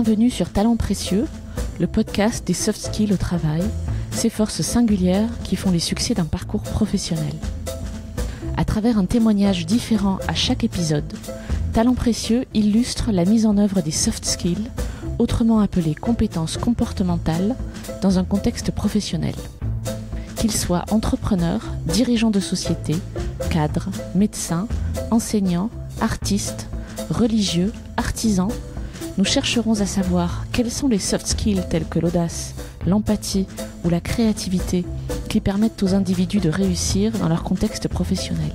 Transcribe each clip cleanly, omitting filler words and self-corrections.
Bienvenue sur Talents précieux, le podcast des soft skills au travail, ces forces singulières qui font les succès d'un parcours professionnel. À travers un témoignage différent à chaque épisode, Talents précieux illustre la mise en œuvre des soft skills, autrement appelées compétences comportementales, dans un contexte professionnel. Qu'ils soient entrepreneurs, dirigeants de société, cadres, médecins, enseignants, artistes, religieux, artisans, nous chercherons à savoir quels sont les soft skills tels que l'audace, l'empathie ou la créativité qui permettent aux individus de réussir dans leur contexte professionnel.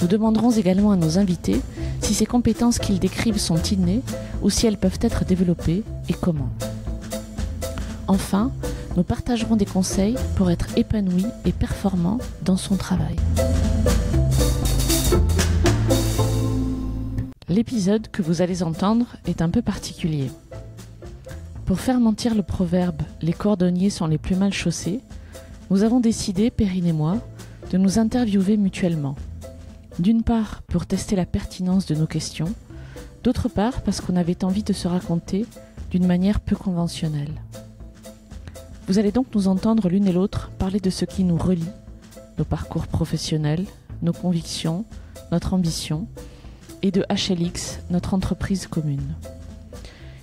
Nous demanderons également à nos invités si ces compétences qu'ils décrivent sont innées ou si elles peuvent être développées et comment. Enfin, nous partagerons des conseils pour être épanoui et performant dans son travail. L'épisode que vous allez entendre est un peu particulier. Pour faire mentir le proverbe « les cordonniers sont les plus mal chaussés », nous avons décidé, Perrine et moi, de nous interviewer mutuellement. D'une part, pour tester la pertinence de nos questions, d'autre part, parce qu'on avait envie de se raconter d'une manière peu conventionnelle. Vous allez donc nous entendre l'une et l'autre parler de ce qui nous relie, nos parcours professionnels, nos convictions, notre ambition, et de HLX, notre entreprise commune.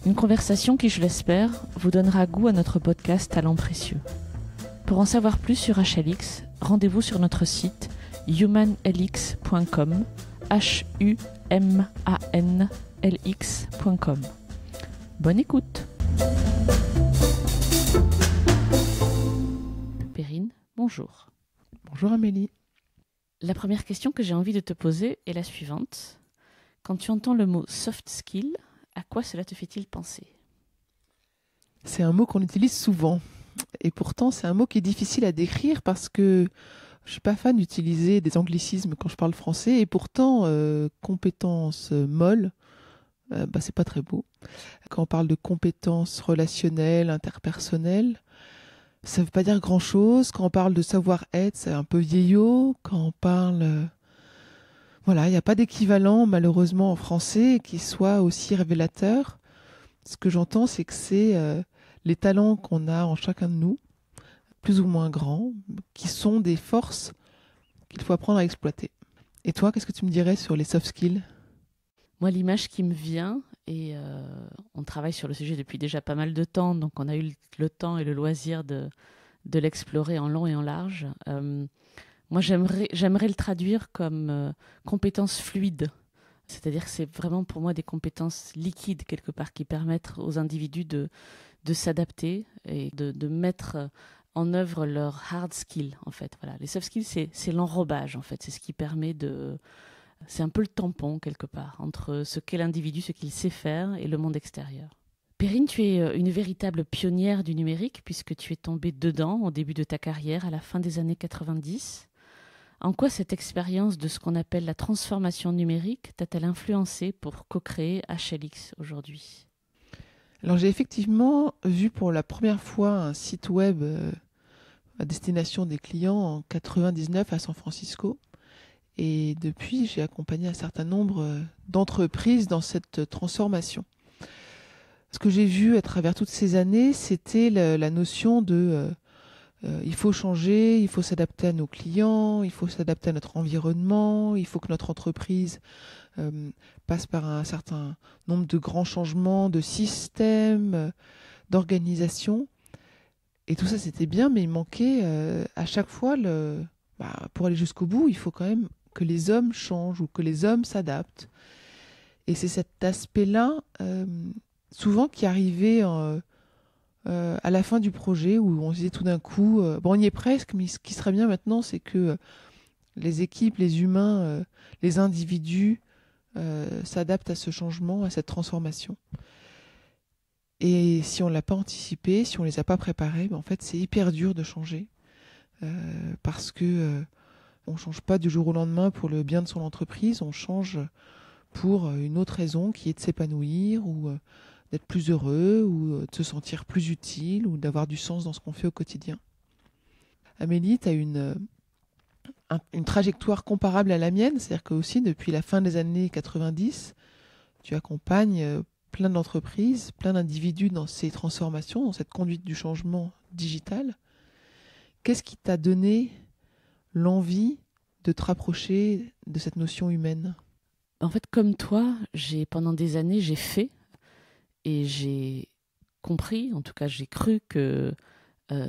Une conversation qui, je l'espère, vous donnera goût à notre podcast Talents précieux. Pour en savoir plus sur HLX, rendez-vous sur notre site humanlx.com, humanlx.com. Bonne écoute. Perrine, bonjour. Bonjour Amélie. La première question que j'ai envie de te poser est la suivante. Quand tu entends le mot soft skill, à quoi cela te fait-il penser ? C'est un mot qu'on utilise souvent. Et pourtant, c'est un mot qui est difficile à décrire parce que je ne suis pas fan d'utiliser des anglicismes quand je parle français. Et pourtant, compétences molles, c'est pas très beau. Quand on parle de compétences relationnelles, interpersonnelles, ça ne veut pas dire grand-chose. Quand on parle de savoir-être, c'est un peu vieillot. Quand on parle... Voilà, il n'y a pas d'équivalent, malheureusement, en français qui soit aussi révélateur. Ce que j'entends, c'est que c'est les talents qu'on a en chacun de nous, plus ou moins grands, qui sont des forces qu'il faut apprendre à exploiter. Et toi, qu'est-ce que tu me dirais sur les soft skills ? Moi, l'image qui me vient, et on travaille sur le sujet depuis déjà pas mal de temps, donc on a eu le temps et le loisir de l'explorer en long et en large. Moi, j'aimerais le traduire comme compétences fluides. C'est-à-dire que c'est vraiment pour moi des compétences liquides, quelque part, qui permettent aux individus de s'adapter et de mettre en œuvre leur hard skill, en fait. Voilà. Les soft skills, c'est l'enrobage, en fait. C'est ce qui permet de... C'est un peu le tampon, quelque part, entre ce qu'est l'individu, ce qu'il sait faire, et le monde extérieur. Perrine, tu es une véritable pionnière du numérique, puisque tu es tombée dedans au début de ta carrière, à la fin des années 90. En quoi cette expérience de ce qu'on appelle la transformation numérique t'a-t-elle influencé pour co-créer HLX aujourd'hui ? Alors j'ai effectivement vu pour la première fois un site web à destination des clients en 99 à San Francisco. Et depuis, j'ai accompagné un certain nombre d'entreprises dans cette transformation. Ce que j'ai vu à travers toutes ces années, c'était la notion de... il faut changer, il faut s'adapter à nos clients, il faut s'adapter à notre environnement, il faut que notre entreprise passe par un certain nombre de grands changements de système, d'organisation. Et tout ça, c'était bien, mais il manquait à chaque fois, pour aller jusqu'au bout, il faut quand même que les hommes changent ou que les hommes s'adaptent. Et c'est cet aspect-là, souvent, qui arrivait... à la fin du projet où on se disait tout d'un coup on y est presque, mais ce qui serait bien maintenant, c'est que les équipes, les humains, les individus s'adaptent à ce changement, à cette transformation. Et si on ne l'a pas anticipé, si on ne les a pas préparés, en fait c'est hyper dur de changer parce que on ne change pas du jour au lendemain pour le bien de son entreprise, on change pour une autre raison qui est de s'épanouir ou d'être plus heureux ou de se sentir plus utile ou d'avoir du sens dans ce qu'on fait au quotidien. Amélie, tu as une trajectoire comparable à la mienne, c'est-à-dire que aussi depuis la fin des années 90, tu accompagnes plein d'entreprises, plein d'individus dans ces transformations, dans cette conduite du changement digital. Qu'est-ce qui t'a donné l'envie de te rapprocher de cette notion humaine ? En fait, comme toi, pendant des années, j'ai fait et j'ai compris, en tout cas j'ai cru que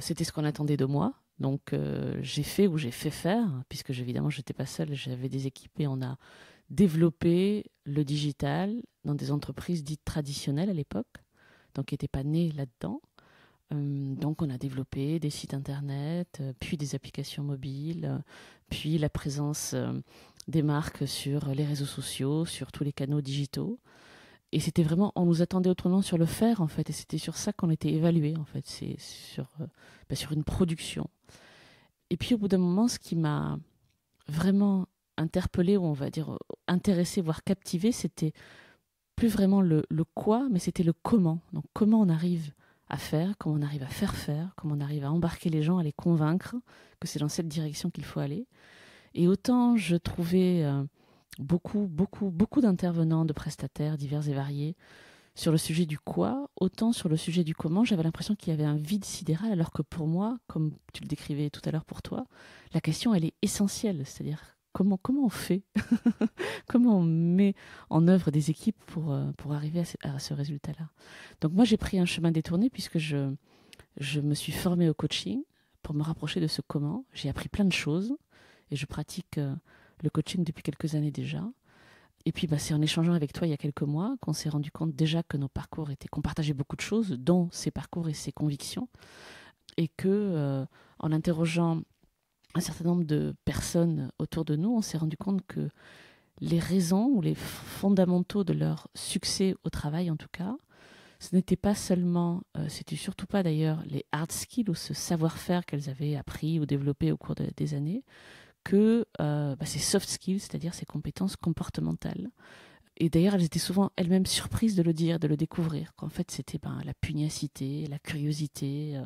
c'était ce qu'on attendait de moi. Donc j'ai fait ou j'ai fait faire, puisque évidemment je n'étais pas seule, j'avais des équipes et on a développé le digital dans des entreprises dites traditionnelles à l'époque, donc qui n'étaient pas nées là-dedans. Donc on a développé des sites internet, puis des applications mobiles, puis la présence des marques sur les réseaux sociaux, sur tous les canaux digitaux. Et c'était vraiment, on nous attendait autrement sur le faire en fait, et c'était sur ça qu'on était évalué en fait, c'est sur une production. Et puis au bout d'un moment, ce qui m'a vraiment interpellée, ou on va dire intéressée, voire captivée, c'était plus vraiment le quoi, mais c'était le comment. Donc comment on arrive à faire, comment on arrive à faire, comment on arrive à embarquer les gens, à les convaincre que c'est dans cette direction qu'il faut aller. Et autant je trouvais beaucoup d'intervenants, de prestataires divers et variés sur le sujet du quoi, autant sur le sujet du comment, j'avais l'impression qu'il y avait un vide sidéral, alors que pour moi, comme tu le décrivais tout à l'heure pour toi, la question, elle est essentielle, c'est-à-dire comment on fait comment on met en œuvre des équipes pour arriver à ce résultat-là. Donc moi, j'ai pris un chemin détourné puisque je me suis formée au coaching pour me rapprocher de ce comment. J'ai appris plein de choses et je pratique le coaching depuis quelques années déjà. Et puis, c'est en échangeant avec toi il y a quelques mois qu'on s'est rendu compte déjà que nos parcours qu'on partageait beaucoup de choses, dont ces parcours et ces convictions, et que en interrogeant un certain nombre de personnes autour de nous, on s'est rendu compte que les raisons ou les fondamentaux de leur succès au travail, en tout cas, ce n'était pas seulement, c'était surtout pas d'ailleurs les hard skills ou ce savoir-faire qu'elles avaient appris ou développé au cours des années, que ces soft skills, c'est-à-dire ces compétences comportementales. Et d'ailleurs, elles étaient souvent elles-mêmes surprises de le dire, de le découvrir, qu'en fait c'était la pugnacité, la curiosité,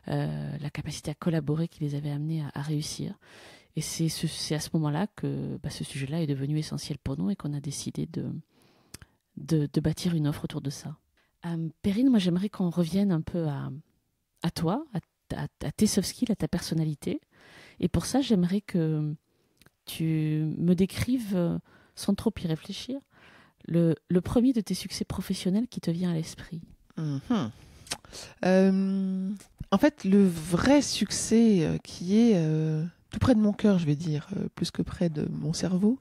la capacité à collaborer qui les avait amenées à réussir. Et c'est à ce moment-là que ce sujet-là est devenu essentiel pour nous et qu'on a décidé de bâtir une offre autour de ça. Perrine, moi j'aimerais qu'on revienne un peu à toi, à tes soft skills, à ta personnalité. Et pour ça, j'aimerais que tu me décrives, sans trop y réfléchir, le premier de tes succès professionnels qui te vient à l'esprit. En fait, le vrai succès qui est tout près de mon cœur, je vais dire, plus que près de mon cerveau,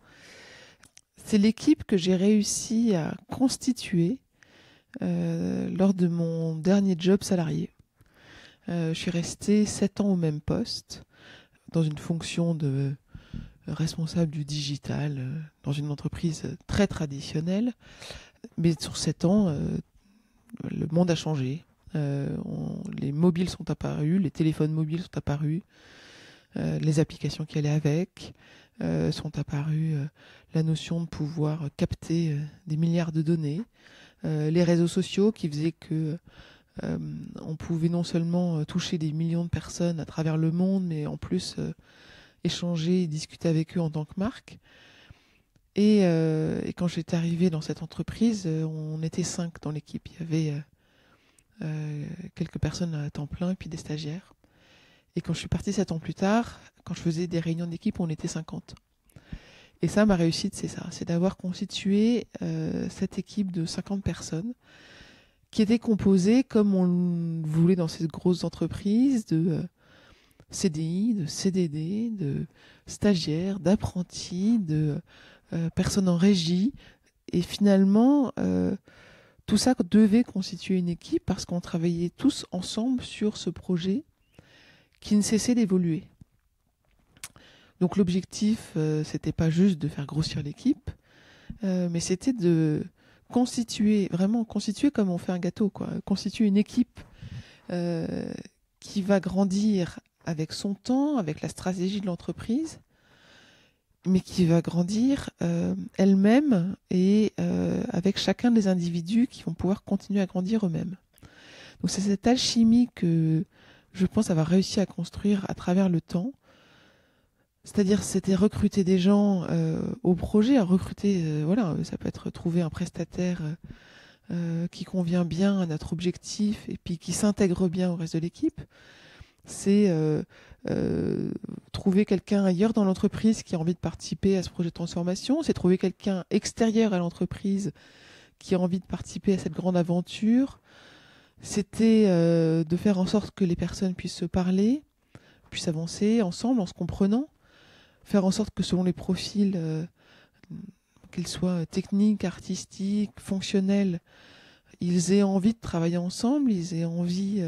c'est l'équipe que j'ai réussi à constituer lors de mon dernier job salarié. Je suis restée 7 ans au même poste, dans une fonction de responsable du digital, dans une entreprise très traditionnelle. Mais sur 7 ans, le monde a changé. Les mobiles sont apparus, les téléphones mobiles sont apparus, les applications qui allaient avec sont apparues, la notion de pouvoir capter des milliards de données, les réseaux sociaux qui faisaient que on pouvait non seulement toucher des millions de personnes à travers le monde, mais en plus échanger et discuter avec eux en tant que marque. Et quand j'étais arrivée dans cette entreprise, on était 5 dans l'équipe. Il y avait quelques personnes à temps plein et puis des stagiaires. Et quand je suis partie 7 ans plus tard, quand je faisais des réunions d'équipe, on était 50. Et ça, ma réussite, c'est ça. C'est d'avoir constitué cette équipe de 50 personnes qui était composée, comme on le voulait dans ces grosses entreprises, de CDI, de CDD, de stagiaires, d'apprentis, de personnes en régie. Et finalement, tout ça devait constituer une équipe parce qu'on travaillait tous ensemble sur ce projet qui ne cessait d'évoluer. Donc l'objectif, c'était pas juste de faire grossir l'équipe, mais c'était de constituer comme on fait un gâteau, quoi. Constituer une équipe qui va grandir avec son temps, avec la stratégie de l'entreprise, mais qui va grandir elle-même et avec chacun des individus qui vont pouvoir continuer à grandir eux-mêmes. Donc c'est cette alchimie que je pense avoir réussi à construire à travers le temps. C'est-à-dire, c'était recruter des gens au projet, à recruter, ça peut être trouver un prestataire qui convient bien à notre objectif et puis qui s'intègre bien au reste de l'équipe. C'est trouver quelqu'un ailleurs dans l'entreprise qui a envie de participer à ce projet de transformation. C'est trouver quelqu'un extérieur à l'entreprise qui a envie de participer à cette grande aventure. C'était de faire en sorte que les personnes puissent se parler, puissent avancer ensemble en se comprenant, faire en sorte que selon les profils, qu'ils soient techniques, artistiques, fonctionnels, ils aient envie de travailler ensemble, ils aient envie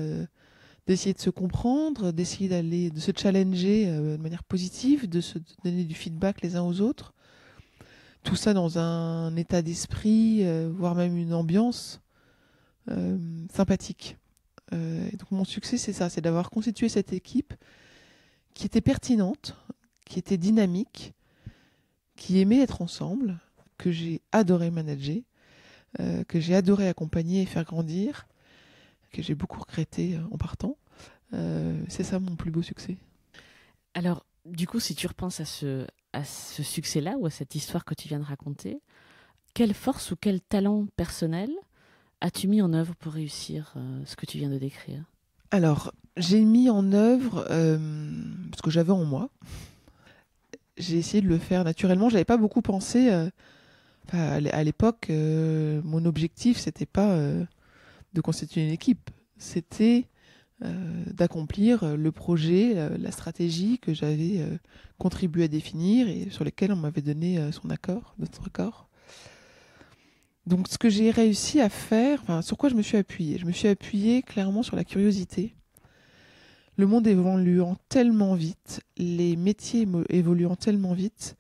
d'essayer de se comprendre, d'essayer de se challenger de manière positive, de se donner du feedback les uns aux autres. Tout ça dans un état d'esprit, voire même une ambiance sympathique. Et donc mon succès, c'est ça, c'est d'avoir constitué cette équipe qui était pertinente, qui était dynamique, qui aimait être ensemble, que j'ai adoré manager, que j'ai adoré accompagner et faire grandir, que j'ai beaucoup regretté en partant. C'est ça mon plus beau succès. Alors, du coup, si tu repenses à ce succès-là ou à cette histoire que tu viens de raconter, quelle force ou quel talent personnel as-tu mis en œuvre pour réussir ce que tu viens de décrire ? Alors, j'ai mis en œuvre ce que j'avais en moi. J'ai essayé de le faire naturellement. J'avais pas beaucoup pensé. À l'époque, mon objectif, c'était pas de constituer une équipe. C'était d'accomplir le projet, la stratégie que j'avais contribué à définir et sur lesquels on m'avait donné son accord, notre accord. Donc ce que j'ai réussi à faire, sur quoi je me suis appuyée ? Je me suis appuyée clairement sur la curiosité. Le monde évoluant tellement vite, les métiers évoluant tellement vite,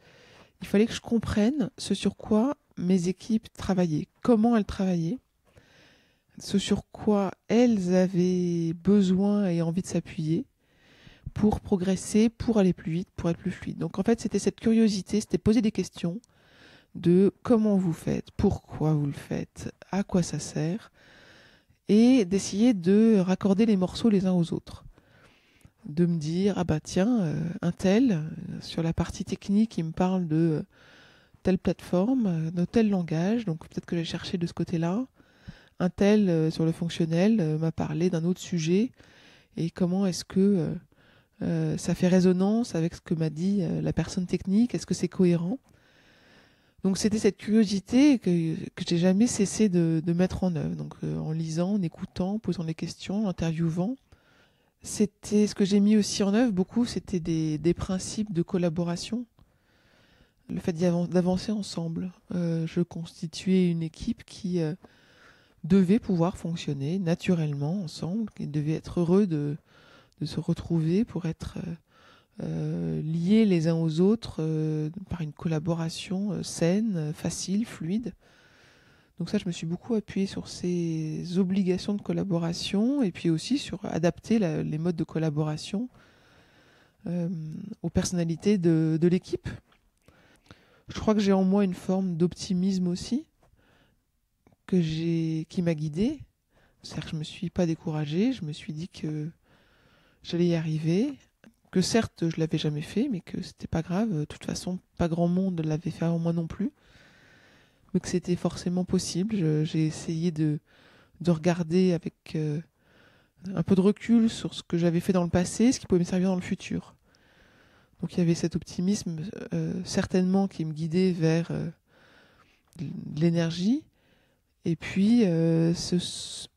il fallait que je comprenne ce sur quoi mes équipes travaillaient, comment elles travaillaient, ce sur quoi elles avaient besoin et envie de s'appuyer pour progresser, pour aller plus vite, pour être plus fluide. Donc en fait, c'était cette curiosité, c'était poser des questions de comment vous faites, pourquoi vous le faites, à quoi ça sert, et d'essayer de raccorder les morceaux les uns aux autres. De me dire, ah bah tiens, un tel, sur la partie technique, il me parle de telle plateforme, de tel langage, donc peut-être que j'ai cherché de ce côté-là. Un tel, sur le fonctionnel, m'a parlé d'un autre sujet, et comment est-ce que ça fait résonance avec ce que m'a dit la personne technique, est-ce que c'est cohérent ? Donc c'était cette curiosité que j'ai jamais cessé de mettre en œuvre, donc en lisant, en écoutant, en posant des questions, en interviewant. C'était ce que j'ai mis aussi en œuvre beaucoup, c'était des principes de collaboration, le fait d'avancer ensemble. Je constituais une équipe qui devait pouvoir fonctionner naturellement ensemble, qui devait être heureux de se retrouver pour être liés les uns aux autres par une collaboration saine, facile, fluide. Donc ça, je me suis beaucoup appuyée sur ces obligations de collaboration et puis aussi sur adapter les modes de collaboration aux personnalités de l'équipe. Je crois que j'ai en moi une forme d'optimisme aussi qui m'a guidée. C'est-à-dire que je ne me suis pas découragée, je me suis dit que j'allais y arriver, que certes je l'avais jamais fait, mais que c'était pas grave. De toute façon, pas grand monde l'avait fait avant moi non plus. Mais que c'était forcément possible. J'ai essayé de regarder avec un peu de recul sur ce que j'avais fait dans le passé, ce qui pouvait me servir dans le futur. Donc il y avait cet optimisme certainement qui me guidait vers de l'énergie. Et puis cette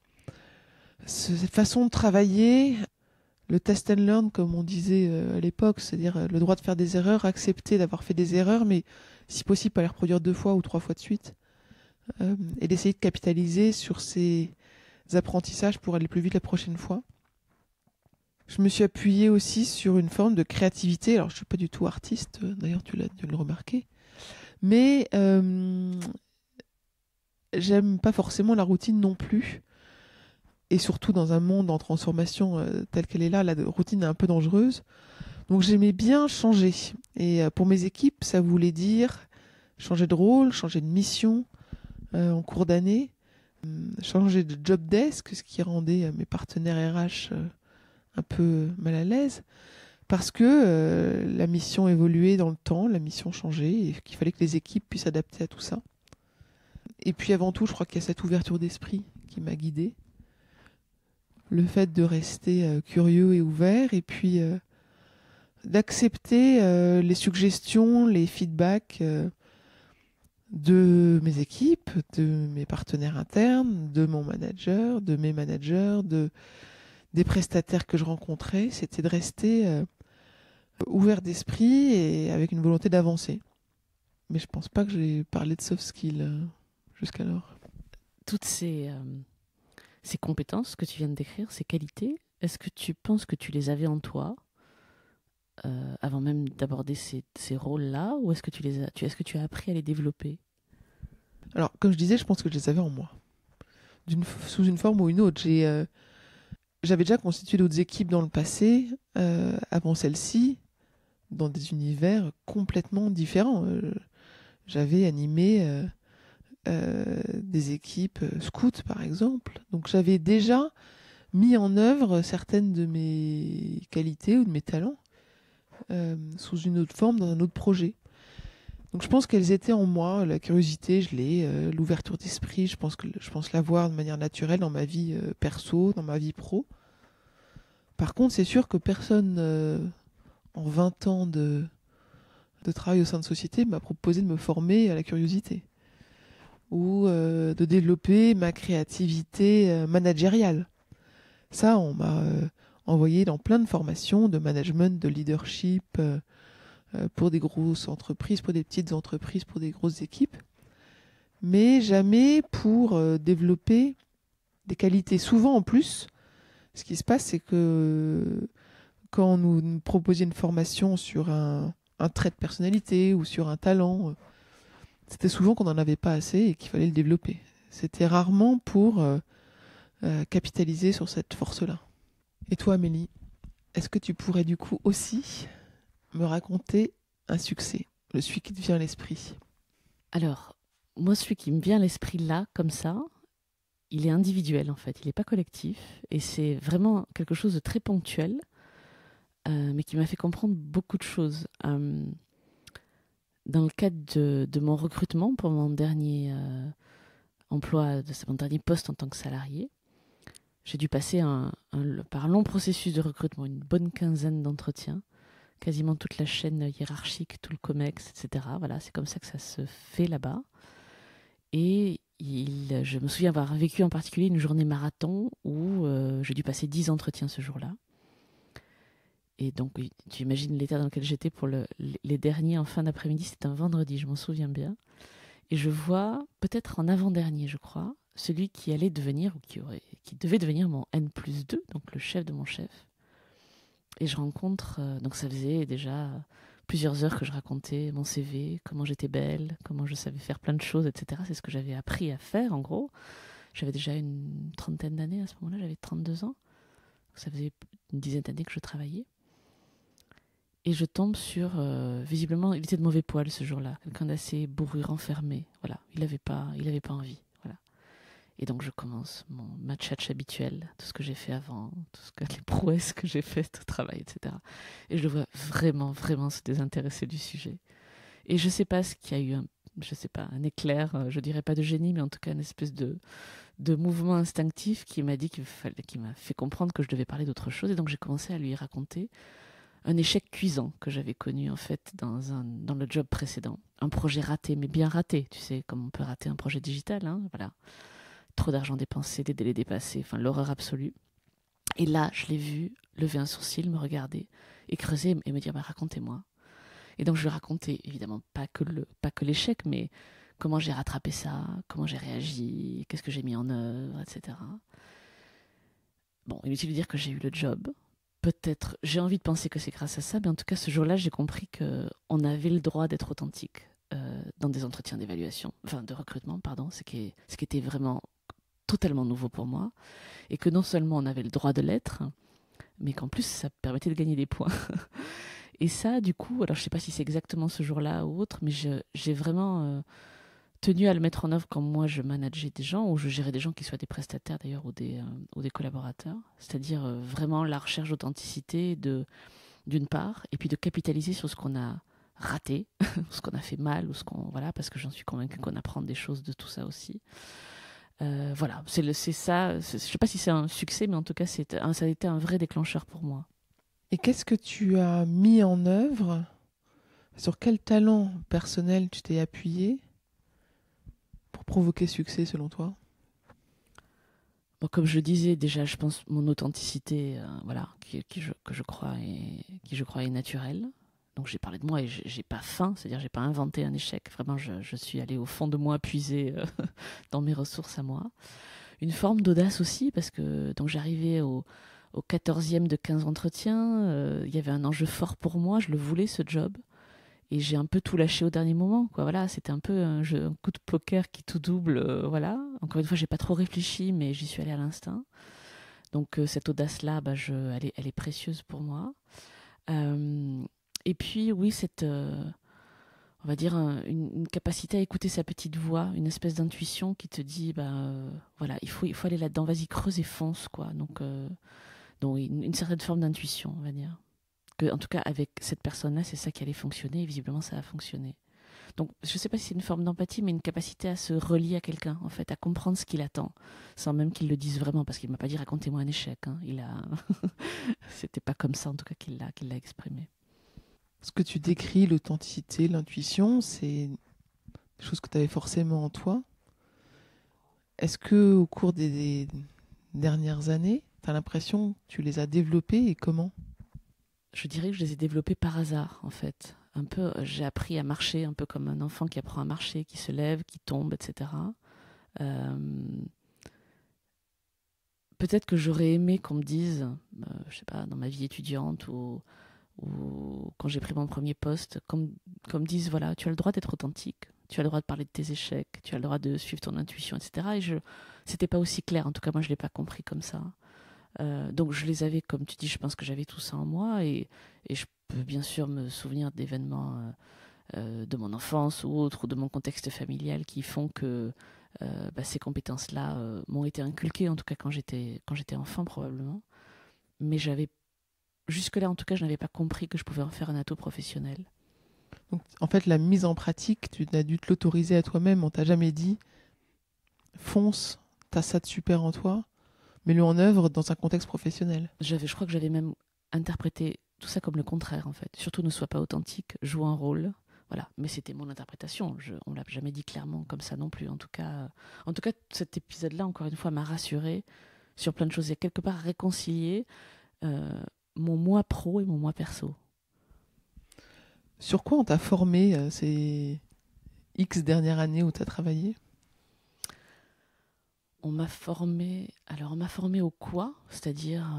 façon de travailler, le test and learn comme on disait à l'époque, c'est-à-dire le droit de faire des erreurs, accepter d'avoir fait des erreurs, mais si possible pas les reproduire 2 fois ou 3 fois de suite, et d'essayer de capitaliser sur ces apprentissages pour aller plus vite la prochaine fois. Je me suis appuyée aussi sur une forme de créativité. Alors je suis pas du tout artiste, d'ailleurs tu l'as dû le remarquer, mais j'aime pas forcément la routine non plus. Et surtout dans un monde en transformation tel qu'elle est là, la routine est un peu dangereuse. Donc j'aimais bien changer. Et pour mes équipes, ça voulait dire changer de rôle, changer de mission en cours d'année, changer de job desk, ce qui rendait mes partenaires RH un peu mal à l'aise, parce que la mission évoluait dans le temps, la mission changeait, et qu'il fallait que les équipes puissent s'adapter à tout ça. Et puis avant tout, je crois qu'il y a cette ouverture d'esprit qui m'a guidée. Le fait de rester curieux et ouvert, et puis d'accepter les suggestions, les feedbacks de mes équipes, de mes partenaires internes, de mon manager, de mes managers, des prestataires que je rencontrais. C'était de rester ouvert d'esprit et avec une volonté d'avancer. Mais je pense pas que j'ai parlé de soft skills jusqu'alors. Toutes ces compétences que tu viens de décrire, ces qualités, est-ce que tu penses que tu les avais en toi avant même d'aborder ces rôles-là, ou est-ce que tu as appris à les développer? Alors, comme je disais, je pense que je les avais en moi, sous une forme ou une autre. J'avais déjà constitué d'autres équipes dans le passé, avant celle-ci, dans des univers complètement différents. J'avais animé des équipes scouts, par exemple. Donc j'avais déjà mis en œuvre certaines de mes qualités ou de mes talents sous une autre forme, dans un autre projet. Donc je pense qu'elles étaient en moi. La curiosité, je l'ai, l'ouverture d'esprit, je pense l'avoir de manière naturelle dans ma vie perso, dans ma vie pro. Par contre, c'est sûr que personne en 20 ans de travail au sein de société m'a proposé de me former à la curiosité ou de développer ma créativité managériale. Ça, on m'a envoyé dans plein de formations de management, de leadership, pour des grosses entreprises, pour des petites entreprises, pour des grosses équipes, mais jamais pour développer des qualités. Souvent en plus, ce qui se passe, c'est que quand on nous proposait une formation sur un trait de personnalité ou sur un talent, c'était souvent qu'on n'en avait pas assez et qu'il fallait le développer. C'était rarement pour capitaliser sur cette force-là. Et toi, Amélie, est-ce que tu pourrais du coup aussi me raconter un succès, celui qui te vient à l'esprit? Alors, moi, celui qui me vient à l'esprit là, comme ça, il est individuel en fait, il n'est pas collectif, et c'est vraiment quelque chose de très ponctuel, mais qui m'a fait comprendre beaucoup de choses. Dans le cadre de mon recrutement pour mon dernier emploi, mon dernier poste en tant que salarié, j'ai dû passer par un long processus de recrutement, une bonne quinzaine d'entretiens, quasiment toute la chaîne hiérarchique, tout le COMEX, etc. Voilà, c'est comme ça que ça se fait là-bas. Et je me souviens avoir vécu en particulier une journée marathon où j'ai dû passer 10 entretiens ce jour-là. Et donc, tu imagines l'état dans lequel j'étais pour les derniers en fin d'après-midi. C'était un vendredi, je m'en souviens bien. Et je vois, peut-être en avant-dernier, je crois, celui qui allait devenir, ou qui devait devenir mon N+2, donc le chef de mon chef. Et je rencontre, donc ça faisait déjà plusieurs heures que je racontais mon CV, comment j'étais belle, comment je savais faire plein de choses, etc. C'est ce que j'avais appris à faire, en gros. J'avais déjà une trentaine d'années à ce moment-là, j'avais 32 ans. Donc ça faisait une dizaine d'années que je travaillais. Et je tombe sur, visiblement, il était de mauvais poil ce jour-là, quelqu'un d'assez bourru, renfermé. Voilà, il avait pas envie. Voilà. Et donc je commence ma tchatch habituelle, tout ce que j'ai fait avant, les prouesses que j'ai faites au travail, etc. Et je le vois vraiment, vraiment se désintéresser du sujet. Et je sais pas ce qu'il y a eu, un éclair, je dirais pas de génie, mais en tout cas une espèce de mouvement instinctif qui m'a dit qui m'a fait comprendre que je devais parler d'autre chose. Et donc j'ai commencé à lui raconter un échec cuisant que j'avais connu en fait dans le job précédent. Un projet raté, mais bien raté, tu sais, comme on peut rater un projet digital, hein, voilà. Trop d'argent dépensé, des délais dépassés, enfin l'horreur absolue. Et là, je l'ai vu lever un sourcil, me regarder et creuser et me dire, racontez-moi. Et donc je lui racontais, évidemment, pas que l'échec, mais comment j'ai rattrapé ça, comment j'ai réagi, qu'est-ce que j'ai mis en œuvre, etc. Bon, inutile de dire que j'ai eu le job. Peut-être, j'ai envie de penser que c'est grâce à ça, mais en tout cas, ce jour-là, j'ai compris qu'on avait le droit d'être authentique dans des entretiens de recrutement, pardon, ce qui était vraiment totalement nouveau pour moi, et que non seulement on avait le droit de l'être, mais qu'en plus, ça permettait de gagner des points. Et ça, du coup, alors je ne sais pas si c'est exactement ce jour-là ou autre, mais j'ai vraiment tenu à le mettre en œuvre quand moi je manageais des gens, ou je gérais des gens qui soient des prestataires d'ailleurs, ou des collaborateurs. C'est-à-dire vraiment la recherche d'authenticité d'une part, et puis de capitaliser sur ce qu'on a raté, ce qu'on a fait mal, ou voilà, parce que j'en suis convaincue qu'on apprend des choses de tout ça aussi. Voilà, c'est ça. Je sais pas si c'est un succès, mais en tout cas, ça a été un vrai déclencheur pour moi. Et qu'est-ce que tu as mis en œuvre? Sur quel talent personnel tu t'es appuyé pour provoquer succès selon toi? Bon, comme je disais déjà, je pense mon authenticité, voilà, que je crois est naturelle. Donc j'ai parlé de moi et j'ai pas feint, c'est-à-dire j'ai pas inventé un échec. Vraiment, je suis allée au fond de moi puiser dans mes ressources à moi. Une forme d'audace aussi, parce que donc j'arrivais au 14e de 15 entretiens. Il y avait un enjeu fort pour moi, je le voulais ce job. Et j'ai un peu tout lâché au dernier moment, quoi. Voilà, c'était un peu un coup de poker qui tout double, voilà. Encore une fois, j'ai pas trop réfléchi, mais j'y suis allée à l'instinct. Donc cette audace-là, elle est précieuse pour moi. Et puis oui, on va dire une capacité à écouter sa petite voix, une espèce d'intuition qui te dit, voilà, il faut aller là-dedans, vas-y, creuse et fonce, quoi. Donc une certaine forme d'intuition, on va dire. En tout cas, avec cette personne-là, c'est ça qui allait fonctionner, et visiblement, ça a fonctionné. Donc, je ne sais pas si c'est une forme d'empathie, mais une capacité à se relier à quelqu'un, en fait, à comprendre ce qu'il attend, sans même qu'il le dise vraiment, parce qu'il ne m'a pas dit racontez-moi un échec. Hein. C'était pas comme ça, en tout cas, qu'il l'a exprimé. Ce que tu décris, l'authenticité, l'intuition, c'est des choses que tu avais forcément en toi. Est-ce que au cours des dernières années, tu as l'impression que tu les as développées et comment? Je dirais que je les ai développés par hasard, en fait. Un peu, j'ai appris à marcher, un peu comme un enfant qui apprend à marcher, qui se lève, qui tombe, etc. Euh, Peut-être que j'aurais aimé qu'on me dise, je sais pas, dans ma vie étudiante ou quand j'ai pris mon premier poste, qu'on me dise, voilà, tu as le droit d'être authentique, tu as le droit de parler de tes échecs, tu as le droit de suivre ton intuition, etc. Et c'était pas aussi clair. En tout cas, moi, je l'ai pas compris comme ça. Donc, je les avais, comme tu dis, je pense que j'avais tout ça en moi, et je peux bien sûr me souvenir d'événements de mon enfance ou autres, ou de mon contexte familial qui font que ces compétences-là m'ont été inculquées, en tout cas quand j'étais enfant probablement. Mais jusque-là, en tout cas, je n'avais pas compris que je pouvais en faire un atout professionnel. Donc, en fait, la mise en pratique, tu as dû te l'autoriser à toi-même. On t'a jamais dit fonce, t'as ça de super en toi, mets-le en œuvre dans un contexte professionnel. Je crois que j'avais même interprété tout ça comme le contraire, en fait. Surtout ne sois pas authentique, joue un rôle. Voilà, mais c'était mon interprétation. On ne l'a jamais dit clairement comme ça non plus. En tout cas, cet épisode-là, encore une fois, m'a rassurée sur plein de choses. Il y a quelque part réconcilié mon moi pro et mon moi perso. Sur quoi on t'a formé ces X dernières années où tu as travaillé? On m'a formé au quoi? C'est-à-dire,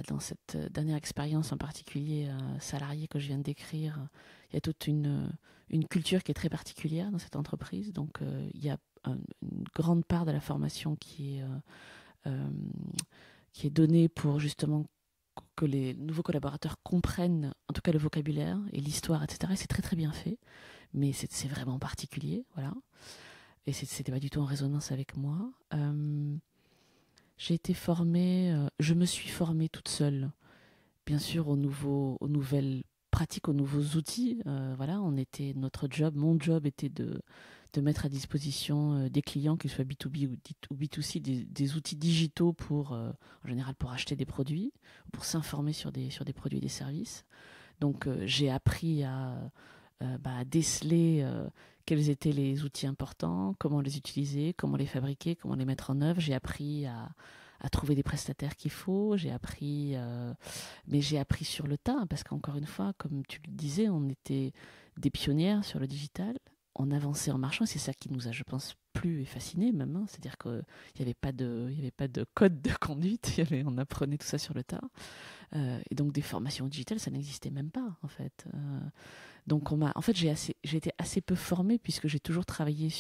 dans cette dernière expérience en particulier salariée que je viens de décrire, il y a toute une culture qui est très particulière dans cette entreprise. Donc, il y a une grande part de la formation qui est donnée pour justement que les nouveaux collaborateurs comprennent en tout cas le vocabulaire et l'histoire, etc. Et c'est très très bien fait, mais c'est vraiment particulier, voilà. Et c'était pas du tout en résonance avec moi. J'ai été formée, je me suis formée toute seule, bien sûr aux nouvelles pratiques, aux nouveaux outils. Voilà, mon job était de mettre à disposition des clients, qu'ils soient B2B ou B2C, des outils digitaux en général pour acheter des produits, pour s'informer sur des produits et des services. Donc j'ai appris à déceler quels étaient les outils importants, comment les utiliser, comment les fabriquer, comment les mettre en œuvre. J'ai appris à trouver des prestataires qu'il faut. Mais j'ai appris sur le tas, parce qu'encore une fois, comme tu le disais, on était des pionnières sur le digital. On avançait en marchant, et c'est ça qui nous a, je pense, plu et fasciné même. Hein. C'est-à-dire qu'il n'y avait pas de code de conduite, on apprenait tout ça sur le tas. Et donc des formations digitales, ça n'existait même pas, en fait. Donc en fait, j'ai été assez peu formée, puisque j'ai toujours travaillé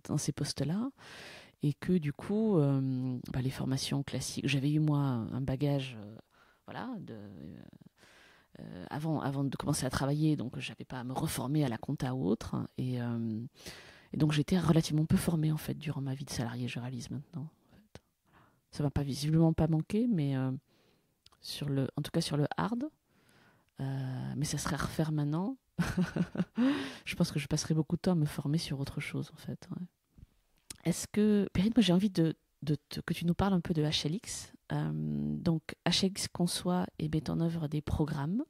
dans ces postes-là, et que du coup, les formations classiques, j'avais eu moi un bagage, voilà, avant de commencer à travailler, donc j'avais pas à me reformer à la compta ou autre, et donc j'étais relativement peu formée en fait durant ma vie de salarié, je réalise maintenant. En fait. Ça m'a visiblement pas manqué, mais en tout cas sur le hard. Mais ça serait à refaire maintenant. Je pense que je passerai beaucoup de temps à me former sur autre chose, en fait. Ouais. Est-ce que, Perrine, moi j'ai envie que tu nous parles un peu de HLX. Donc, HLX conçoit et met en œuvre des programmes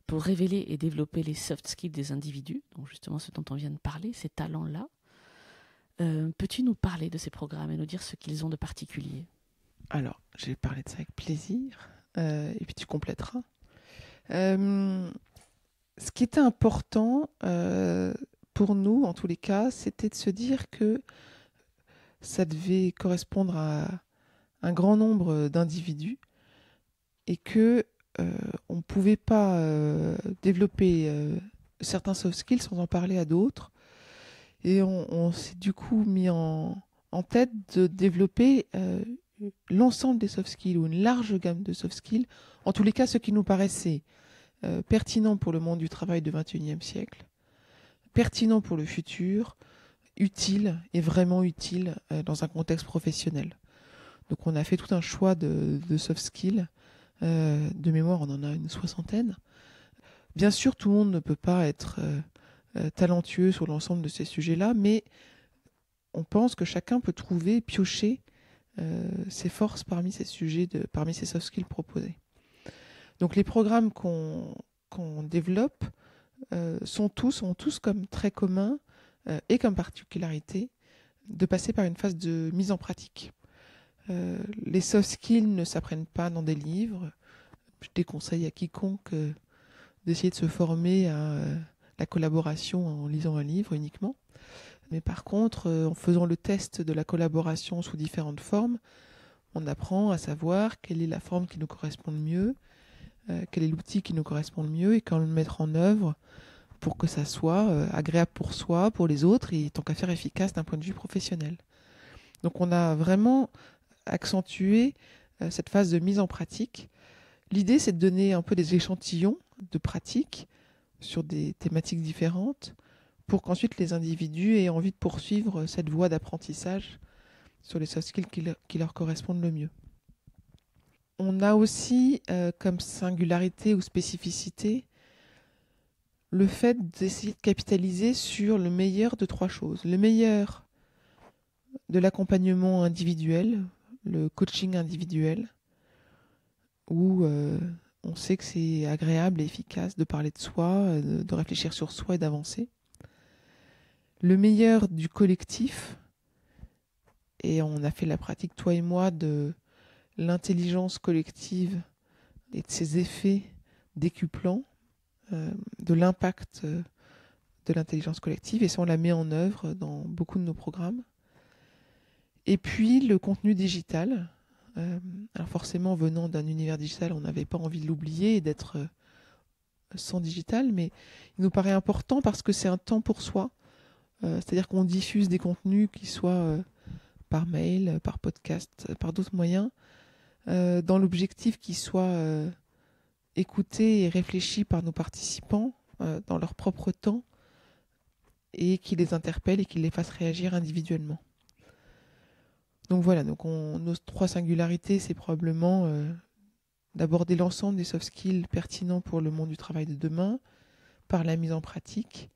pour révéler et développer les soft skills des individus, donc justement ce dont on vient de parler, ces talents-là. Peux-tu nous parler de ces programmes et nous dire ce qu'ils ont de particulier ? Alors, je vais parler de ça avec plaisir, et puis tu compléteras. Ce qui était important pour nous, en tous les cas, c'était de se dire que ça devait correspondre à un grand nombre d'individus et que on ne pouvait pas développer certains soft skills sans en parler à d'autres. Et on s'est du coup mis en tête de développer l'ensemble des soft skills ou une large gamme de soft skills, en tous les cas ce qui nous paraissait pertinent pour le monde du travail du XXIe siècle, pertinent pour le futur, utile et vraiment utile dans un contexte professionnel. Donc on a fait tout un choix de soft skills. De mémoire, on en a une 60aine. Bien sûr, tout le monde ne peut pas être talentueux sur l'ensemble de ces sujets-là, mais on pense que chacun peut trouver, piocher ses forces parmi ces sujets, parmi ces soft skills proposés. Donc les programmes qu'on développe ont tous comme trait commun et comme particularité de passer par une phase de mise en pratique. Les soft skills ne s'apprennent pas dans des livres. Je déconseille à quiconque d'essayer de se former à la collaboration en lisant un livre uniquement. Mais par contre, en faisant le test de la collaboration sous différentes formes, on apprend à savoir quelle est la forme qui nous correspond le mieux, quel est l'outil qui nous correspond le mieux et comment le mettre en œuvre pour que ça soit agréable pour soi, pour les autres et tant qu'à faire efficace d'un point de vue professionnel. Donc on a vraiment accentuer cette phase de mise en pratique. L'idée, c'est de donner un peu des échantillons de pratique sur des thématiques différentes pour qu'ensuite les individus aient envie de poursuivre cette voie d'apprentissage sur les soft skills qui leur correspondent le mieux. On a aussi comme singularité ou spécificité le fait d'essayer de capitaliser sur le meilleur de trois choses. Le meilleur de l'accompagnement individuel, le coaching individuel, où on sait que c'est agréable et efficace de parler de soi, de réfléchir sur soi et d'avancer. Le meilleur du collectif, et on a fait la pratique, toi et moi, de l'intelligence collective et de ses effets décuplants, de l'impact de l'intelligence collective, et ça on la met en œuvre dans beaucoup de nos programmes. Et puis le contenu digital. Alors forcément, venant d'un univers digital, on n'avait pas envie de l'oublier et d'être sans digital, mais il nous paraît important parce que c'est un temps pour soi. C'est-à-dire qu'on diffuse des contenus qui soient par mail, par podcast, par d'autres moyens, dans l'objectif qu'ils soient écoutés et réfléchis par nos participants dans leur propre temps et qui les interpellent et qui les fassent réagir individuellement. Donc voilà, nos trois singularités, c'est probablement d'aborder l'ensemble des soft skills pertinents pour le monde du travail de demain par la mise en pratique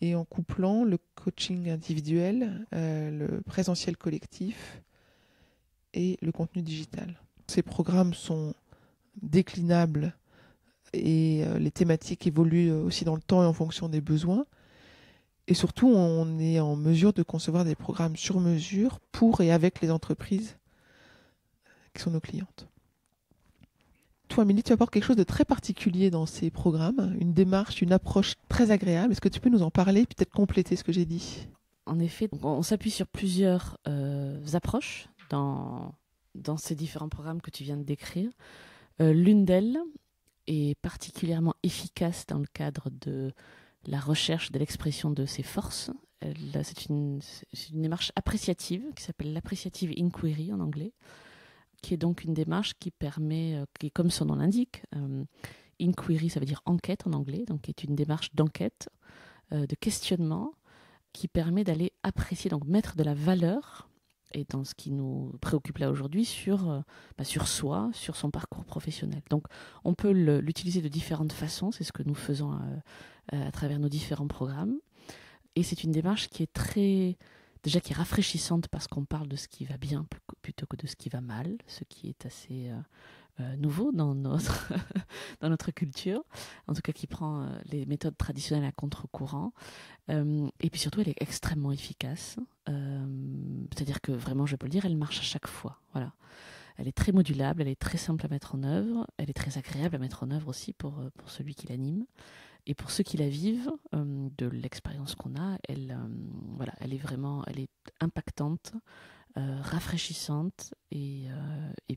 et en couplant le coaching individuel, le présentiel collectif et le contenu digital. Ces programmes sont déclinables et les thématiques évoluent aussi dans le temps et en fonction des besoins. Et surtout, on est en mesure de concevoir des programmes sur mesure pour et avec les entreprises qui sont nos clientes. Toi, Amélie, tu apportes quelque chose de très particulier dans ces programmes, une démarche, une approche très agréable. Est-ce que tu peux nous en parler et peut-être compléter ce que j'ai dit ? En effet, on s'appuie sur plusieurs approches dans ces différents programmes que tu viens de décrire. L'une d'elles est particulièrement efficace dans le cadre de la recherche de l'expression de ses forces. C'est une démarche appréciative qui s'appelle l'appreciative inquiry en anglais, qui est donc une démarche qui permet, qui, comme son nom l'indique, inquiry ça veut dire enquête en anglais, donc qui est une démarche d'enquête, de questionnement, qui permet d'aller apprécier, donc mettre de la valeur et dans ce qui nous préoccupe là aujourd'hui sur soi, sur son parcours professionnel. Donc on peut l'utiliser de différentes façons, c'est ce que nous faisons à travers nos différents programmes. Et c'est une démarche qui est qui est rafraîchissante parce qu'on parle de ce qui va bien plutôt que de ce qui va mal, ce qui est assez nouveau dans dans notre culture, en tout cas qui prend les méthodes traditionnelles à contre-courant. Et puis surtout, elle est extrêmement efficace. C'est-à-dire que vraiment, je peux le dire, elle marche à chaque fois. Voilà. Elle est très modulable, elle est très simple à mettre en œuvre, elle est très agréable à mettre en œuvre aussi pour celui qui l'anime. Et pour ceux qui la vivent, de l'expérience qu'on a, elle est impactante, rafraîchissante et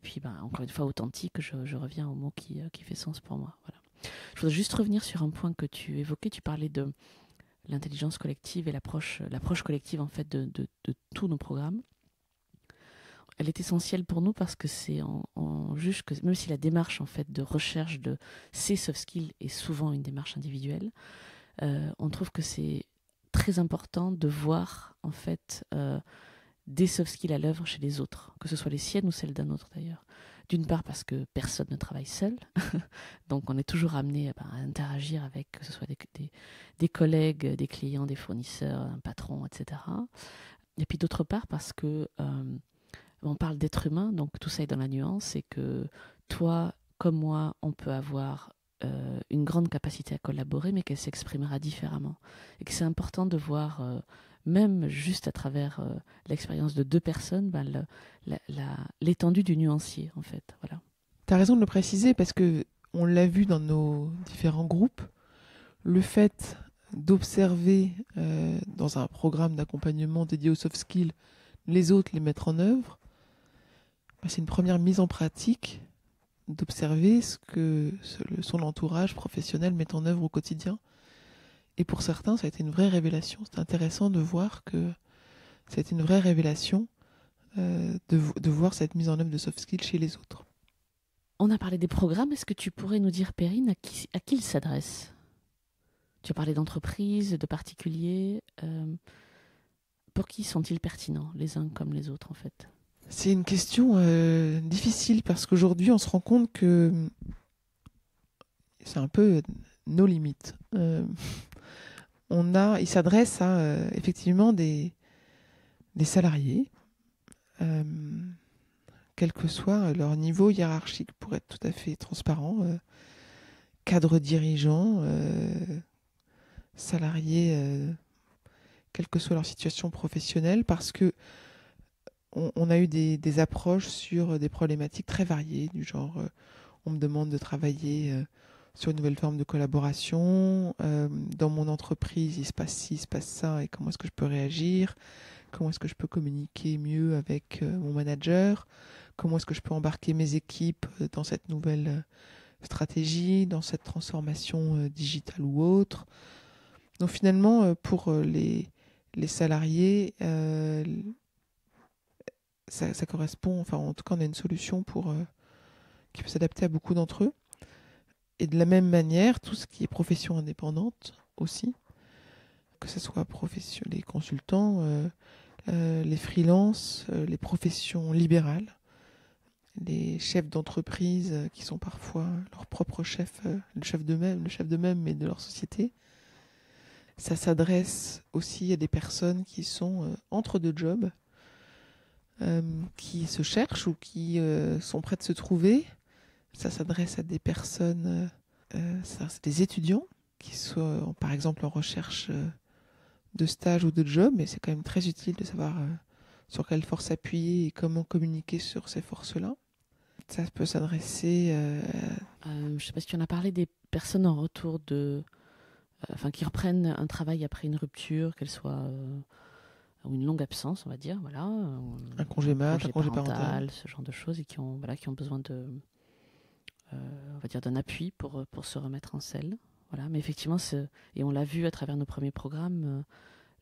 puis encore une fois authentique. Je reviens au mot qui fait sens pour moi. Voilà. Je voudrais juste revenir sur un point que tu évoquais. Tu parlais de l'intelligence collective et l'approche collective en fait de tous nos programmes. Elle est essentielle pour nous parce que on juge que même si la démarche en fait de recherche de ces soft skills est souvent une démarche individuelle, on trouve que c'est très important de voir en fait des soft skills à l'œuvre chez les autres, que ce soit les siennes ou celles d'un autre d'ailleurs. D'une part parce que personne ne travaille seul, donc on est toujours amené à interagir avec, que ce soit des collègues, des clients, des fournisseurs, un patron, etc. Et puis d'autre part parce que on parle d'être humain, donc tout ça est dans la nuance, c'est que toi, comme moi, on peut avoir une grande capacité à collaborer, mais qu'elle s'exprimera différemment. Et que c'est important de voir, même juste à travers l'expérience de deux personnes, l'étendue du nuancier, en fait. Voilà. Tu as raison de le préciser parce que on l'a vu dans nos différents groupes, le fait d'observer dans un programme d'accompagnement dédié aux soft skills les autres les mettre en œuvre, c'est une première mise en pratique d'observer ce que son entourage professionnel met en œuvre au quotidien. Et pour certains, ça a été une vraie révélation. C'est intéressant de voir que ça a été une vraie révélation de voir cette mise en œuvre de soft skills chez les autres. On a parlé des programmes. Est-ce que tu pourrais nous dire, Perrine, à qui ils s'adressent ? Tu as parlé d'entreprises, de particuliers. Pour qui sont-ils pertinents, les uns comme les autres, en fait ? C'est une question difficile parce qu'aujourd'hui, on se rend compte que c'est un peu nos limites. Il s'adresse à effectivement des salariés, quel que soit leur niveau hiérarchique, pour être tout à fait transparent, cadre dirigeant, salariés, quelle que soit leur situation professionnelle, parce que on a eu des approches sur des problématiques très variées, du genre on me demande de travailler sur une nouvelle forme de collaboration, dans mon entreprise il se passe ci, il se passe ça, et comment est-ce que je peux réagir, comment est-ce que je peux communiquer mieux avec mon manager, comment est-ce que je peux embarquer mes équipes dans cette nouvelle stratégie, dans cette transformation digitale ou autre. Donc finalement, pour les salariés, ça correspond, enfin en tout cas on a une solution qui peut s'adapter à beaucoup d'entre eux. Et de la même manière, tout ce qui est profession indépendante aussi, que ce soit les consultants, les freelances, les professions libérales, les chefs d'entreprise qui sont parfois leurs propres chefs, le chef d'eux-mêmes, mais de leur société. Ça s'adresse aussi à des personnes qui sont entre deux jobs, qui se cherchent ou qui sont prêts de se trouver. Ça s'adresse à des personnes, c'est des étudiants qui sont par exemple en recherche de stage ou de job, mais c'est quand même très utile de savoir sur quelle force appuyer et comment communiquer sur ces forces-là. Ça peut s'adresser... je ne sais pas si tu en as parlé, des personnes en retour qui reprennent un travail après une rupture, qu'elle soit... ou une longue absence, on va dire, voilà. Un congé mat, un congé parental. Ce genre de choses, et qui ont besoin on va dire d'un appui pour se remettre en selle. Voilà. Mais effectivement, et on l'a vu à travers nos premiers programmes,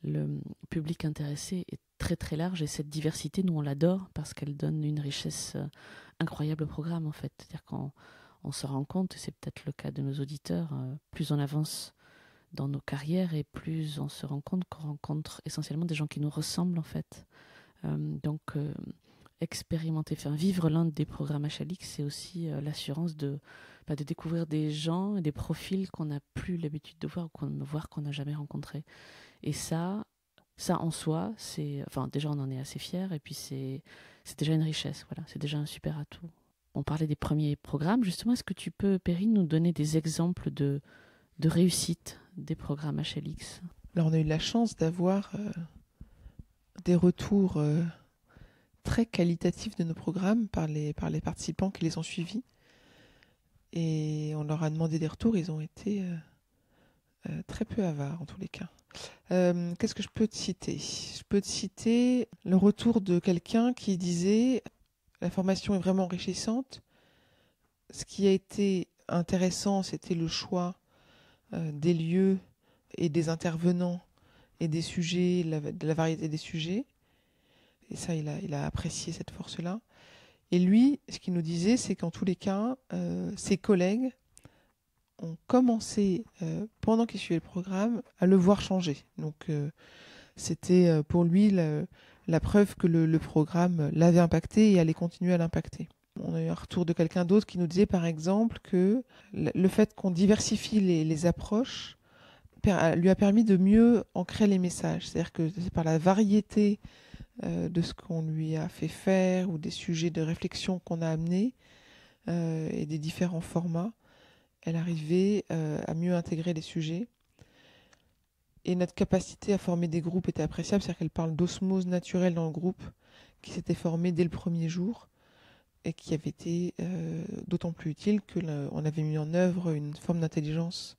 le public intéressé est très très large, et cette diversité, nous on l'adore parce qu'elle donne une richesse incroyable au programme, en fait. C'est-à-dire qu'on se rend compte, et c'est peut-être le cas de nos auditeurs, plus on avance dans nos carrières et plus on se rend compte qu'on rencontre essentiellement des gens qui nous ressemblent, en fait, Donc, expérimenter, vivre l'un des programmes HLX, c'est aussi l'assurance de découvrir des gens et des profils qu'on n'a plus l'habitude de voir ou qu'on n'a jamais rencontrés. Et ça en soi, déjà on en est assez fiers et puis c'est déjà une richesse, voilà, c'est déjà un super atout. On parlait des premiers programmes, justement, est-ce que tu peux, Perrine, nous donner des exemples de réussite des programmes HLX? Alors on a eu la chance d'avoir des retours très qualitatifs de nos programmes par les participants qui les ont suivis. Et on leur a demandé des retours, ils ont été très peu avares en tous les cas. Qu'est-ce que je peux te citer? Je peux te citer le retour de quelqu'un qui disait « La formation est vraiment enrichissante. Ce qui a été intéressant, c'était le choix des lieux et des intervenants et des sujets, de la variété des sujets. » Et ça, il a apprécié cette force-là. Et lui, ce qu'il nous disait, c'est qu'en tous les cas, ses collègues ont commencé, pendant qu'il suivait le programme, à le voir changer. Donc, c'était pour lui la preuve que le programme l'avait impacté et allait continuer à l'impacter. On a eu un retour de quelqu'un d'autre qui nous disait, par exemple, que le fait qu'on diversifie les approches lui a permis de mieux ancrer les messages. C'est-à-dire que c'est par la variété de ce qu'on lui a fait faire ou des sujets de réflexion qu'on a amenés et des différents formats, elle arrivait à mieux intégrer les sujets. Et notre capacité à former des groupes était appréciable, c'est-à-dire qu'elle parle d'osmose naturelle dans le groupe qui s'était formé dès le premier jour et qui avait été d'autant plus utile qu'on avait mis en œuvre une forme d'intelligence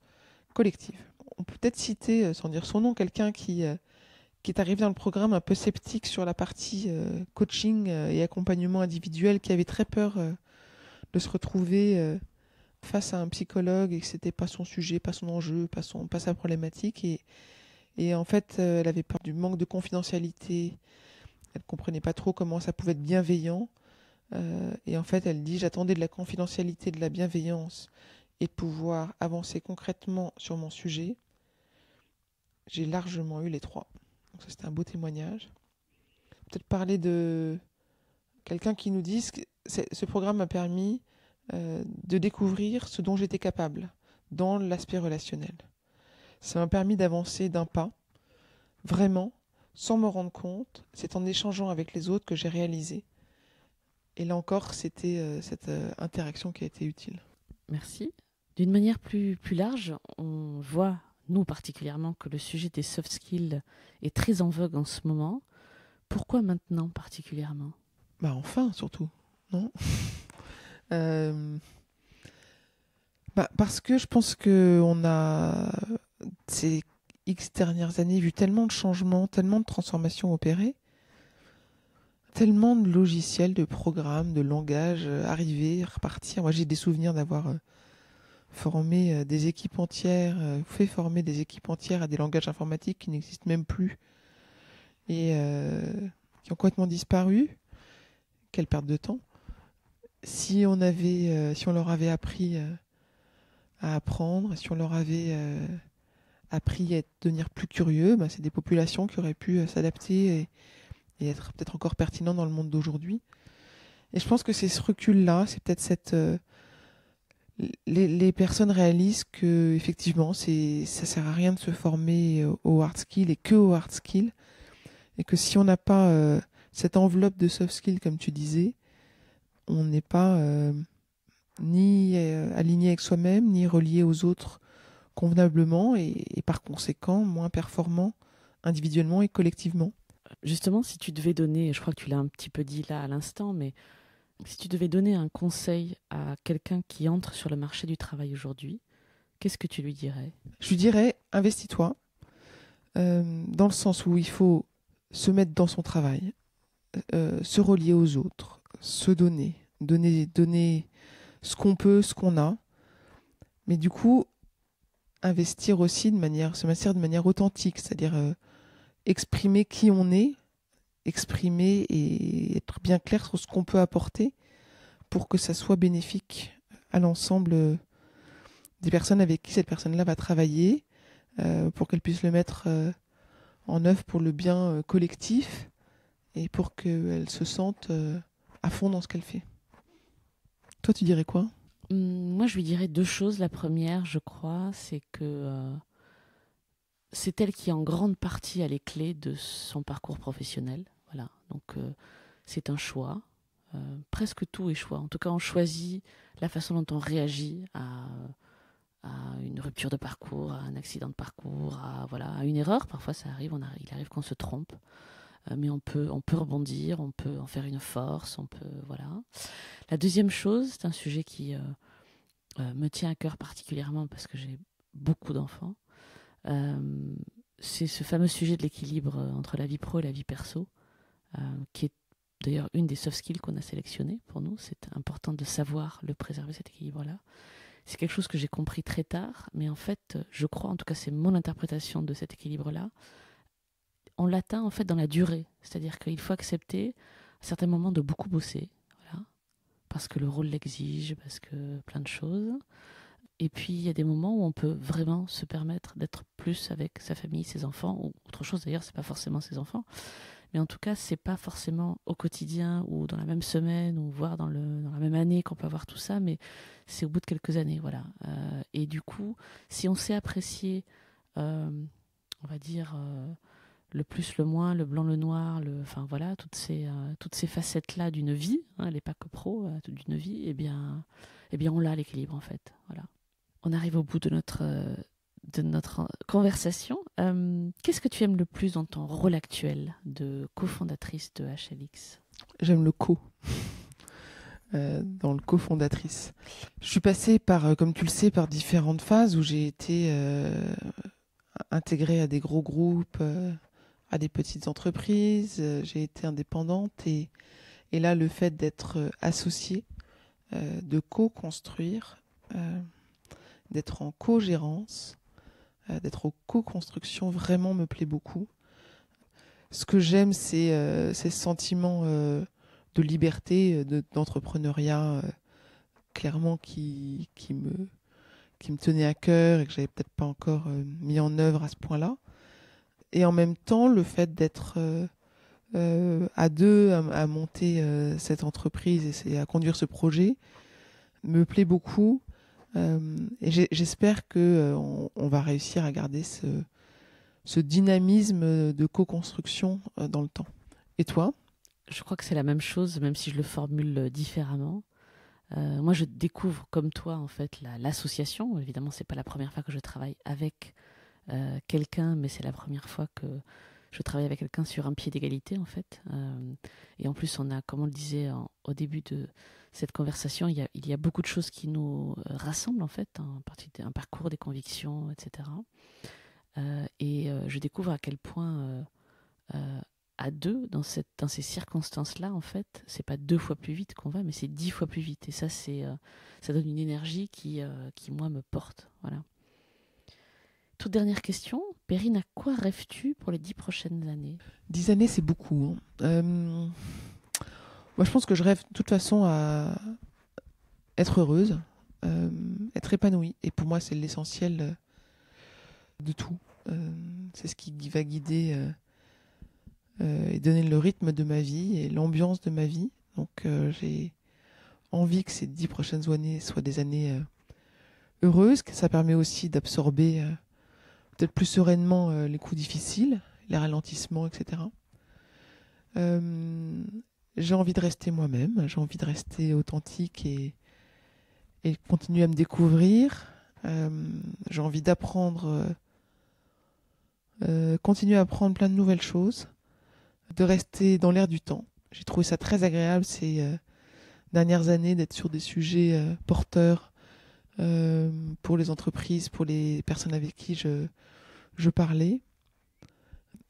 collective. On peut peut-être citer, sans dire son nom, quelqu'un qui est arrivé dans le programme un peu sceptique sur la partie coaching et accompagnement individuel, qui avait très peur de se retrouver face à un psychologue et que c'était pas son sujet, pas son enjeu, pas sa problématique. Et en fait, elle avait peur du manque de confidentialité. Elle comprenait pas trop comment ça pouvait être bienveillant. Et en fait, elle dit, j'attendais de la confidentialité, de la bienveillance et de pouvoir avancer concrètement sur mon sujet. J'ai largement eu les trois. Donc ça, c'était un beau témoignage. Peut-être parler de quelqu'un qui nous dit que ce programme m'a permis de découvrir ce dont j'étais capable dans l'aspect relationnel. Ça m'a permis d'avancer d'un pas, vraiment, sans me rendre compte. C'est en échangeant avec les autres que j'ai réalisé. Et là encore, c'était cette interaction qui a été utile. Merci. D'une manière plus large, on voit, nous particulièrement, que le sujet des soft skills est très en vogue en ce moment. Pourquoi maintenant particulièrement? Enfin, surtout, non parce que je pense qu'on a, ces X dernières années, vu tellement de changements, tellement de transformations opérées, tellement de logiciels, de programmes, de langages arriver, repartir. Moi, j'ai des souvenirs d'avoir formé des équipes entières, fait former des équipes entières à des langages informatiques qui n'existent même plus et qui ont complètement disparu. Quelle perte de temps. Si on leur avait appris à apprendre, si on leur avait appris à devenir plus curieux, c'est des populations qui auraient pu s'adapter et être peut-être encore pertinents dans le monde d'aujourd'hui. Et je pense que c'est ce recul-là, c'est peut-être les personnes réalisent que effectivement, ça sert à rien de se former au hard skill et que au hard skill, et que si on n'a pas cette enveloppe de soft skill, comme tu disais, on n'est pas ni aligné avec soi-même, ni relié aux autres convenablement, et par conséquent moins performant individuellement et collectivement. Justement, si tu devais donner, je crois que tu l'as un petit peu dit là à l'instant, mais si tu devais donner un conseil à quelqu'un qui entre sur le marché du travail aujourd'hui, qu'est-ce que tu lui dirais? Je lui dirais, investis-toi, dans le sens où il faut se mettre dans son travail, se relier aux autres, se donner ce qu'on peut, ce qu'on a, mais du coup, investir aussi se investir de manière authentique, c'est-à-dire exprimer qui on est, exprimer et être bien clair sur ce qu'on peut apporter pour que ça soit bénéfique à l'ensemble des personnes avec qui cette personne-là va travailler, pour qu'elle puisse le mettre en œuvre pour le bien collectif et pour qu'elle se sente à fond dans ce qu'elle fait. Toi, tu dirais quoi ? Moi, je lui dirais 2 choses. La première, je crois, c'est que c'est elle qui, en grande partie, a les clés de son parcours professionnel. Voilà. Donc, c'est un choix. Presque tout est choix. En tout cas, on choisit la façon dont on réagit à une rupture de parcours, à un accident de parcours, à une erreur. Parfois, ça arrive. Il arrive qu'on se trompe. Mais on peut rebondir, on peut en faire une force. Voilà. La deuxième chose, c'est un sujet qui me tient à cœur particulièrement parce que j'ai beaucoup d'enfants. C'est ce fameux sujet de l'équilibre entre la vie pro et la vie perso, qui est d'ailleurs une des soft skills qu'on a sélectionnées pour nous. C'est important de savoir le préserver, cet équilibre-là. C'est quelque chose que j'ai compris très tard, mais en fait, je crois, en tout cas c'est mon interprétation de cet équilibre-là, on l'atteint en fait dans la durée. C'est-à-dire qu'il faut accepter à certains moments de beaucoup bosser, voilà, parce que le rôle l'exige, parce que plein de choses. Et puis, il y a des moments où on peut vraiment se permettre d'être plus avec sa famille, ses enfants, ou autre chose d'ailleurs, c'est pas forcément ses enfants. Mais en tout cas, c'est pas forcément au quotidien ou dans la même semaine ou voire dans la même année qu'on peut avoir tout ça, mais c'est au bout de quelques années, voilà. Et du coup, si on sait apprécier, on va dire, le plus, le moins, le blanc, le noir, enfin voilà, toutes ces facettes-là d'une vie, hein, elle n'est pas que pro, d'une vie, eh bien, on l'a l'équilibre en fait, voilà. On arrive au bout de notre conversation. Qu'est-ce que tu aimes le plus dans ton rôle actuel de cofondatrice de HLX ? J'aime le co. Dans le cofondatrice. Je suis passée par, comme tu le sais, par différentes phases où j'ai été intégrée à des gros groupes, à des petites entreprises. J'ai été indépendante et là, le fait d'être associée, de co-construire, d'être en co-gérance, d'être en co-construction, vraiment me plaît beaucoup. Ce que j'aime, c'est ce sentiment de liberté, d'entrepreneuriat, clairement qui me tenait à cœur et que j'avais peut-être pas encore mis en œuvre à ce point-là. Et en même temps, le fait d'être à deux, à monter cette entreprise et à conduire ce projet, me plaît beaucoup. Et j'espère qu'on va réussir à garder ce dynamisme de co-construction dans le temps. Et toi ? Je crois que c'est la même chose, même si je le formule différemment. Moi, je découvre, comme toi, en fait, l'association. Évidemment, c'est pas la première fois que je travaille avec quelqu'un, mais c'est la première fois que je travaille avec quelqu'un sur un pied d'égalité, en fait. Et en plus, on a, comme on le disait au début de cette conversation, il y a beaucoup de choses qui nous rassemblent, en fait, en partie un parcours, des convictions, etc. Et je découvre à quel point à deux, dans ces circonstances-là, en fait, c'est pas 2 fois plus vite qu'on va, mais c'est 10 fois plus vite. Et ça, ça donne une énergie qui, moi, me porte. Voilà. Toute dernière question, Perrine, à quoi rêves-tu pour les 10 prochaines années ? 10 années, c'est beaucoup. Moi, je pense que je rêve de toute façon à être heureuse, être épanouie. Et pour moi, c'est l'essentiel de tout. C'est ce qui va guider et donner le rythme de ma vie et l'ambiance de ma vie. Donc, j'ai envie que ces 10 prochaines années soient des années heureuses, que ça permet aussi d'absorber peut-être plus sereinement les coups difficiles, les ralentissements, etc. J'ai envie de rester moi-même, j'ai envie de rester authentique et continuer à me découvrir. J'ai envie d'apprendre, continuer à apprendre plein de nouvelles choses, de rester dans l'air du temps. J'ai trouvé ça très agréable ces dernières années d'être sur des sujets porteurs pour les entreprises, pour les personnes avec qui je parlais.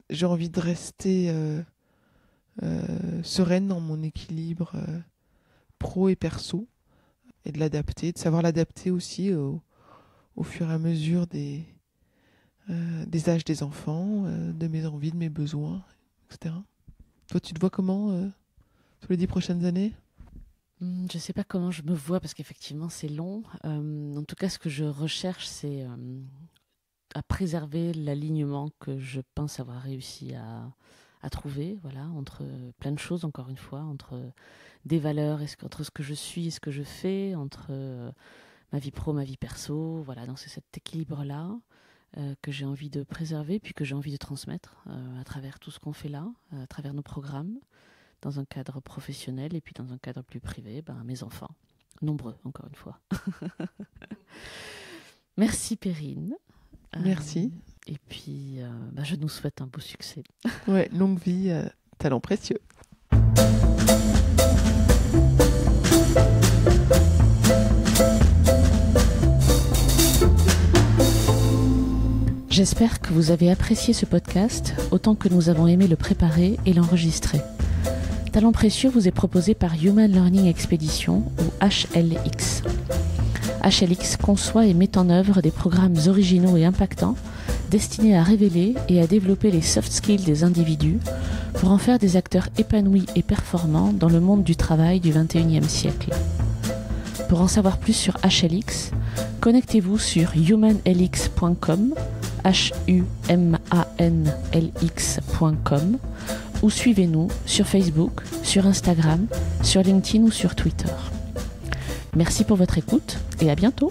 J'ai envie de rester sereine dans mon équilibre pro et perso et de l'adapter, de savoir l'adapter aussi au fur et à mesure des âges des enfants, de mes envies, de mes besoins, etc. Toi, tu te vois comment sur les 10 prochaines années ? Je ne sais pas comment je me vois parce qu'effectivement c'est long. En tout cas, ce que je recherche, c'est à préserver l'alignement que je pense avoir réussi à à trouver, voilà, entre plein de choses, encore une fois, entre des valeurs, entre ce que je suis et ce que je fais, entre ma vie pro, ma vie perso, voilà, donc c'est cet équilibre-là que j'ai envie de préserver, puis que j'ai envie de transmettre à travers tout ce qu'on fait là, à travers nos programmes, dans un cadre professionnel et puis dans un cadre plus privé, à mes enfants. Nombreux, encore une fois. Merci Perrine. Merci. Et puis, je nous souhaite un beau succès. Ouais, longue vie, talent précieux. J'espère que vous avez apprécié ce podcast autant que nous avons aimé le préparer et l'enregistrer. Talent précieux vous est proposé par Human Learning Expedition ou HLX. HLX conçoit et met en œuvre des programmes originaux et impactants destinés à révéler et à développer les soft skills des individus pour en faire des acteurs épanouis et performants dans le monde du travail du XXIe siècle. Pour en savoir plus sur HLX, connectez-vous sur humanlx.com, humanlx.com, ou suivez-nous sur Facebook, sur Instagram, sur LinkedIn ou sur Twitter. Merci pour votre écoute et à bientôt.